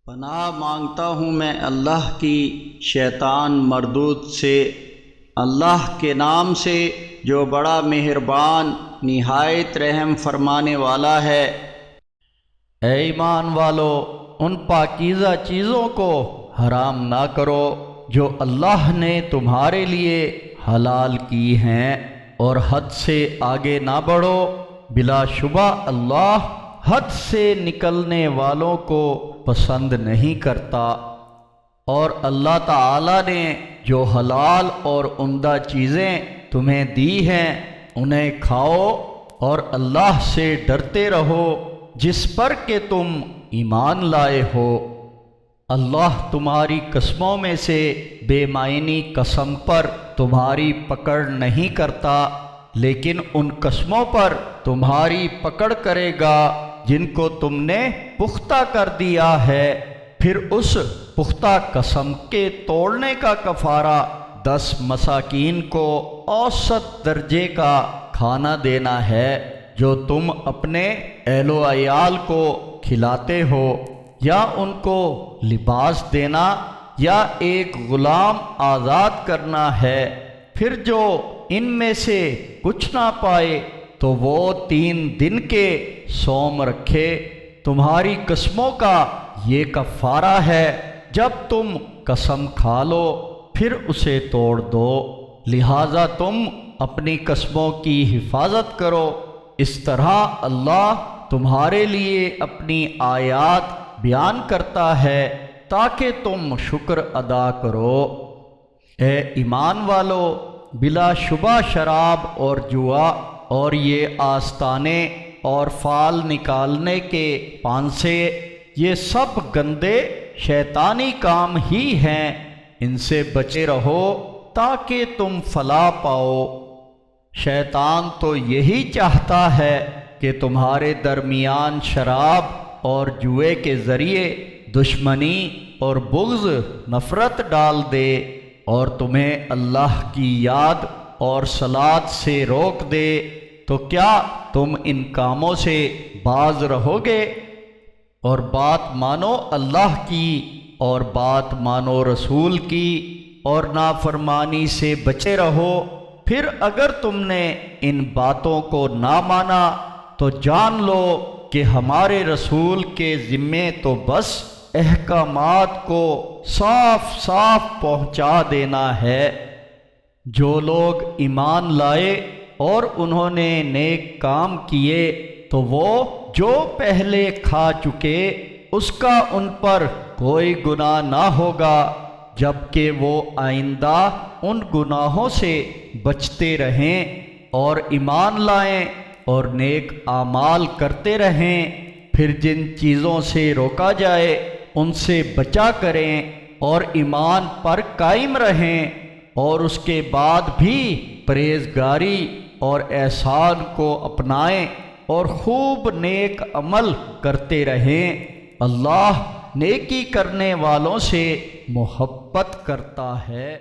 پناہ مانگتا ہوں میں اللہ کی شیطان مردود سے، اللہ کے نام سے جو بڑا مہربان نہایت رحم فرمانے والا ہے۔ اے ایمان والو، ان پاکیزہ چیزوں کو حرام نہ کرو جو اللہ نے تمہارے لیے حلال کی ہیں، اور حد سے آگے نہ بڑھو۔ بلا شبہ اللہ حد سے نکلنے والوں کو پسند نہیں کرتا۔ اور اللہ تعالی نے جو حلال اور عمدہ چیزیں تمہیں دی ہیں انہیں کھاؤ، اور اللہ سے ڈرتے رہو جس پر کہ تم ایمان لائے ہو۔ اللہ تمہاری قسموں میں سے بے معنی قسم پر تمہاری پکڑ نہیں کرتا، لیکن ان قسموں پر تمہاری پکڑ کرے گا جن کو تم نے پختہ کر دیا ہے۔ پھر اس پختہ قسم کے توڑنے کا کفارہ 10 مساکین کو اوسط درجے کا کھانا دینا ہے جو تم اپنے اہل و عیال کو کھلاتے ہو، یا ان کو لباس دینا، یا ایک غلام آزاد کرنا ہے۔ پھر جو ان میں سے کچھ نہ پائے تو وہ 3 دن کے صوم رکھے۔ تمہاری قسموں کا یہ کفارہ ہے جب تم قسم کھا لو پھر اسے توڑ دو، لہذا تم اپنی قسموں کی حفاظت کرو۔ اس طرح اللہ تمہارے لیے اپنی آیات بیان کرتا ہے تاکہ تم شکر ادا کرو۔ اے ایمان والو، بلا شبہ شراب اور جوا اور یہ آستانے اور فال نکالنے کے پانسے، یہ سب گندے شیطانی کام ہی ہیں، ان سے بچے رہو تاکہ تم فلاح پاؤ۔ شیطان تو یہی چاہتا ہے کہ تمہارے درمیان شراب اور جوئے کے ذریعے دشمنی اور بغض نفرت ڈال دے، اور تمہیں اللہ کی یاد اور صلاۃ سے روک دے۔ تو کیا تم ان کاموں سے باز رہو گے؟ اور بات مانو اللہ کی، اور بات مانو رسول کی، اور نافرمانی سے بچے رہو۔ پھر اگر تم نے ان باتوں کو نہ مانا تو جان لو کہ ہمارے رسول کے ذمے تو بس احکامات کو صاف صاف پہنچا دینا ہے۔ جو لوگ ایمان لائے اور انہوں نے نیک کام کیے تو وہ جو پہلے کھا چکے اس کا ان پر کوئی گناہ نہ ہوگا، جبکہ وہ آئندہ ان گناہوں سے بچتے رہیں اور ایمان لائیں اور نیک اعمال کرتے رہیں۔ پھر جن چیزوں سے روکا جائے ان سے بچا کریں اور ایمان پر قائم رہیں، اور اس کے بعد بھی پرہیزگاری اور احسان کو اپنائیں اور خوب نیک عمل کرتے رہیں۔ اللہ نیکی کرنے والوں سے محبت کرتا ہے۔